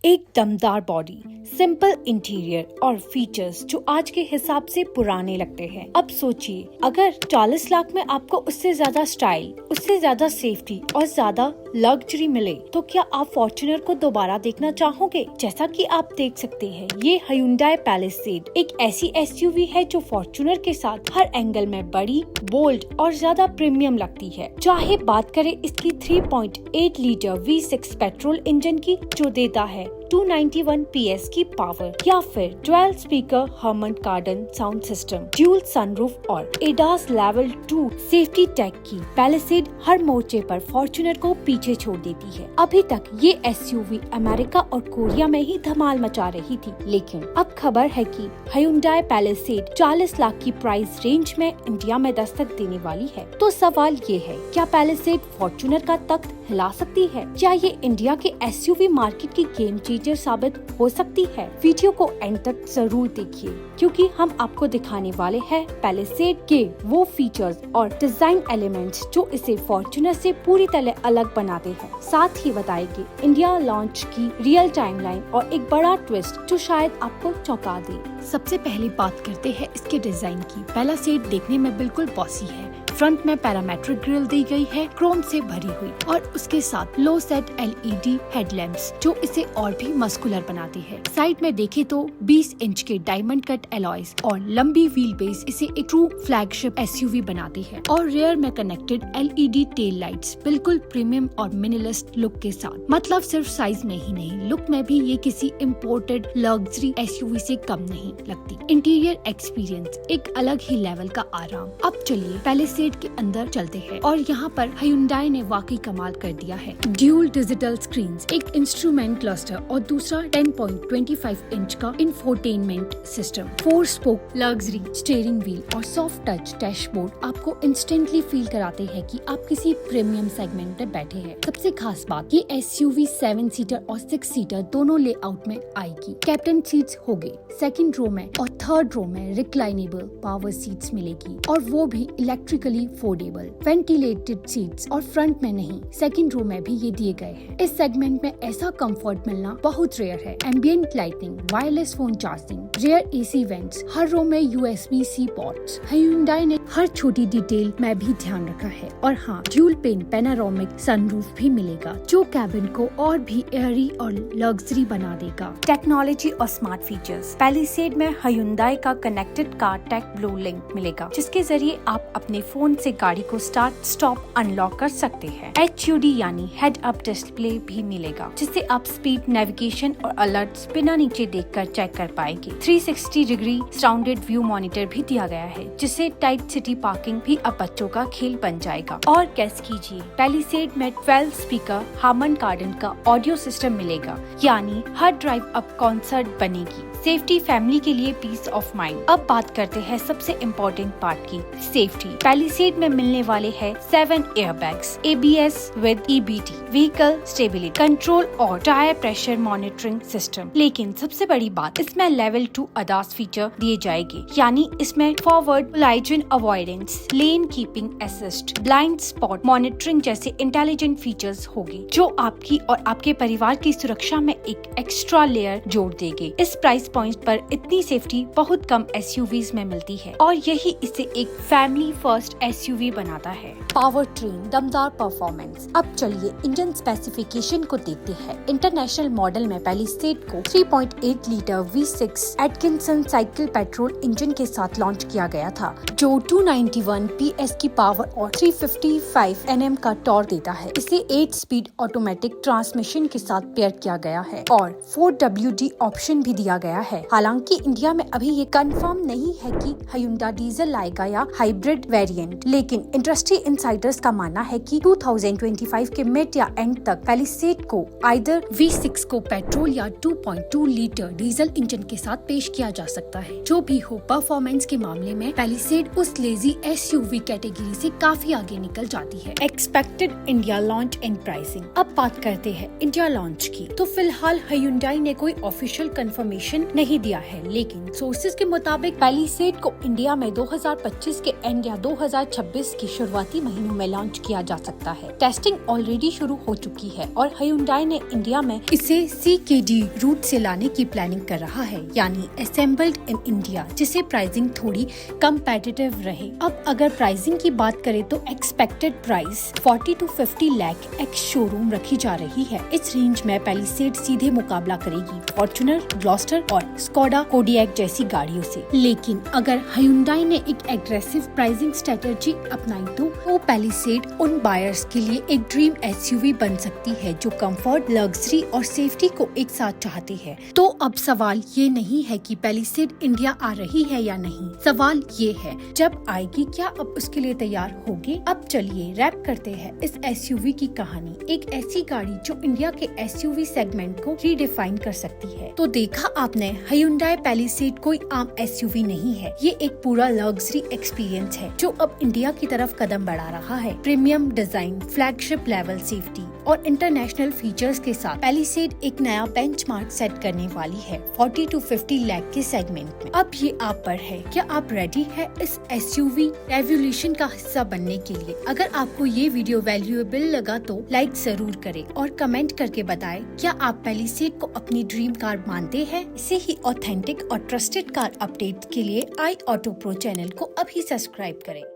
एक दमदार body, simple interior और फीचर्स जो आज के हिसाब से पुराने लगते हैं। अब सोचिए, अगर 40 लाख में आपको उससे ज्यादा स्टाइल, उससे ज्यादा सेफ्टी और ज्यादा लग्जरी मिले तो क्या आप फॉर्च्यूनर को दोबारा देखना चाहोगे? जैसा कि आप देख सकते हैं, ये Hyundai Palisade एक ऐसी SUV है जो फॉर्च्यूनर के साथ हर एंगल में बड़ी, बोल्ड और ज्यादा प्रीमियम लगती है। चाहे बात करें इसकी 3.8 लीटर V6 पेट्रोल इंजन की जो देता है 291 PS की पावर, या फिर 12 स्पीकर हर्मन कार्डन साउंड सिस्टम, ड्यूल सनरूफ और ADAS लेवल 2 सेफ्टी टेक की पैलिसेड हर मोर्चे पर फॉर्च्यूनर को पीछे छोड़ देती है। अभी तक ये SUV अमेरिका और कोरिया में ही धमाल मचा रही थी, लेकिन अब खबर है कि Hyundai Palisade 40 लाख की प्राइस रेंज में इंडिया में दस्तक देने वाली है। तो सवाल ये है, क्या पैलिसेड फॉर्च्यूनर का तख्त हिला सकती है? क्या ये इंडिया के SUV मार्केट की गेम चेंजर साबित हो सकती है? वीडियो को एंड तक जरूर देखिए, क्योंकि हम आपको दिखाने वाले हैं पैलिसेड के वो फीचर्स और डिजाइन एलिमेंट्स जो इसे फॉर्च्यूनर से पूरी तरह अलग बनाते हैं। साथ ही बताएंगे इंडिया लॉन्च की रियल टाइमलाइन और एक बड़ा ट्विस्ट जो शायद आपको चौंका दे। सबसे पहले बात करते हैं इसके डिजाइन की। पैलिसेड देखने में बिल्कुल बॉसी है। फ्रंट में पैरामेट्रिक ग्रिल दी गई है, क्रोम से भरी हुई, और उसके साथ लो सेट LED हेडलैम्प्स जो इसे और भी मस्कुलर बनाती है। साइड में देखे तो 20 इंच के डायमंड कट एलॉयज और लंबी व्हील बेस इसे एक ट्रू फ्लैगशिप SUV बनाती है। और रेयर में कनेक्टेड LED टेल लाइट्स बिल्कुल प्रीमियम और मिनिमलिस्ट लुक के साथ। मतलब सिर्फ साइज में ही नहीं, लुक में भी ये किसी इम्पोर्टेड लग्जरी SUV से कम नहीं लगती। इंटीरियर एक्सपीरियंस एक अलग ही लेवल का आराम। अब चलिए पैलिसेड के अंदर चलते हैं, और यहाँ पर Hyundai ने वाकई कमाल कर दिया है। ड्यूल डिजिटल स्क्रीन्स, एक इंस्ट्रूमेंट क्लस्टर और दूसरा 10.25 इंच का infotainment system, 4 spoke luxury steering wheel और सॉफ्ट टच डैशबोर्ड आपको इंस्टेंटली फील कराते हैं कि आप किसी प्रीमियम सेगमेंट में बैठे हैं। सबसे खास बात, ये SUV 7 सीटर और 6 सीटर दोनों लेआउट में आएगी। कैप्टन सीट्स होंगे सेकंड रो में, और थर्ड रो में रिक्लाइनेबल पावर सीट्स मिलेगी, और वो भी इलेक्ट्रिकली फोल्डेबल। वेंटिलेटेड सीट्स और फ्रंट में नहीं, सेकंड रो में भी ये दिए गए हैं। इस सेगमेंट में ऐसा कंफर्ट मिलना बहुत रेयर है। Ambient lighting, wireless phone charging, rear AC vents, हर रो में USB-C पोर्ट्स। Hyundai ने हर छोटी डिटेल में भी ध्यान रखा है। और हाँ, ड्यूल पेन पैनारोमिक सनरूफ भी मिलेगा जो कैबिन को और भी एयरी और लग्जरी बना देगा। टेक्नोलॉजी और स्मार्ट फीचर्स, पैलिसेड में Hyundai का connected car take blue link मिलेगा, जिसके जरिए आप अपने फोन से गाड़ी को स्टार्ट स्टॉप अनलॉक कर सकते हैं। HUD यानी हेड अप डिस्प्ले भी मिलेगा, जिससे आप स्पीड, नेविगेशन और अलर्ट्स बिना नीचे देखकर चेक कर पाएंगे। 360 डिग्री सराउंडेड व्यू मॉनिटर भी दिया गया है, जिससे टाइट सिटी पार्किंग भी अब बच्चों का खेल बन जाएगा। और गेस कीजिए, पैलिसेड में 12 स्पीकर हार्मन कार्डन का ऑडियो सिस्टम मिलेगा, यानी हर ड्राइव अब कॉन्सर्ट बनेगी। सेफ्टी, फैमिली के लिए पीस ऑफ माइंड। अब बात करते हैं सबसे इम्पोर्टेंट पार्ट की, सेफ्टी। पैलिसेड में मिलने वाले हैं 7 airbags, ABS with EBD, vehicle stability control और टायर प्रेशर मॉनिटरिंग सिस्टम। लेकिन सबसे बड़ी बात, इसमें लेवल 2 ADAS फीचर दिए जाएंगे, यानी इसमें forward collision avoidance, lane keeping assist, blind spot monitoring जैसे इंटेलिजेंट फीचर्स होंगे, जो आपकी और आपके परिवार की सुरक्षा में एक एक्स्ट्रा लेयर जोड़ देंगे। इस प्राइस पॉइंट पर इतनी सेफ्टी बहुत कम SUVs में मिलती है, और यही इसे एक फैमिली फर्स्ट SUV बनाता है। पावर ट्रेन, दमदार परफॉर्मेंस। अब चलिए इंजन स्पेसिफिकेशन को देखते हैं। इंटरनेशनल मॉडल में पैलिसेड को 3.8 litre V6 Atkinson cycle petrol engine के साथ लॉन्च किया गया था, जो 291 PS की पावर और 355 Nm का टॉर्क देता है। इसे 8 स्पीड ऑटोमेटिक ट्रांसमिशन के साथ पेयर किया गया है और 4WD ऑप्शन भी दिया गया है। हालांकि इंडिया में अभी ये कंफर्म नहीं है कि Hyundai डीजल लाएगा या हाइब्रिड वेरिएंट, लेकिन इंडस्ट्री इनसाइडर्स का मानना है कि 2025 के मिड या एंड तक पैलिसेड को आइदर V6 को पेट्रोल या 2.2 लीटर डीजल इंजन के साथ पेश किया जा सकता है। जो भी हो, परफॉर्मेंस के मामले में पैलिसेड उस लेजी SUV कैटेगरी से काफी आगे निकल जाती है। Expected India launch and pricing. अब बात करते हैं इंडिया लॉन्च की। तो फिलहाल Hyundai ने कोई ऑफिशियल कंफर्मेशन नहीं दिया है, लेकिन सोर्सेज के मुताबिक पैलिसेड को इंडिया में 2025 के एंड या 2026 के शुरुआती महीनों में लॉन्च किया जा सकता है। टेस्टिंग ऑलरेडी शुरू हो चुकी है और Hyundai ने इंडिया में इसे CKD रूट से लाने की प्लानिंग कर रहा है, यानी असेंबल्ड इन इंडिया, जिसे प्राइसिंग थोड़ी कम्पेटिटिव रहे। अब अगर प्राइसिंग की बात करें तो expected price 40 to 50 lakh ex showroom रखी जा रही है। इस रेंज में पैलिसेड सीधे मुकाबला करेगी फॉर्च्यूनर, ग्लॉस्टर और स्कोडा कोडियक जैसी गाड़ियों से। लेकिन अगर Hyundai ने एक एग्रेसिव प्राइसिंग स्ट्रेटेजी अपनाई तो पैलिसेड उन बायर्स के लिए एक ड्रीम SUV बन सकती है जो कंफर्ट, लग्जरी और सेफ्टी को एक साथ चाहती है। तो अब सवाल ये नहीं है कि पैलिसेड इंडिया आ रही है या नहीं, सवाल ये है जब आएगी क्या अब उसके लिए तैयार होगे। अब चलिए रैप करते हैं इस SUV की कहानी। एक ऐसी गाड़ी जो इंडिया के SUV सेगमेंट को रीडिफाइन कर सकती है। तो देखा आपने, Hyundai पैलिसेड कोई आम SUV नहीं है, ये एक पूरा लग्जरी एक्सपीरियंस है जो अब इंडिया की तरफ कदम बढ़ा रहा है। Premium design, flagship level safety और इंटरनेशनल फीचर्स के साथ पैलिसेड एक नया बेंचमार्क सेट करने वाली है 40 to 50 लाख के सेगमेंट में। अब ये आप पर है, क्या आप रेडी है इस SUV रेवोल्यूशन का हिस्सा बनने के लिए। अगर आपको ये वीडियो वैल्यूएबल लगा तो लाइक जरूर करें और कमेंट करके बताएं क्या आप पैलिसेड को अपनी ड्रीम कार मानते हैं। इसे ही ऑथेंटिक और ट्रस्टेड कार अपडेट के लिए iAutoPro चैनल को अभी सब्सक्राइब करें।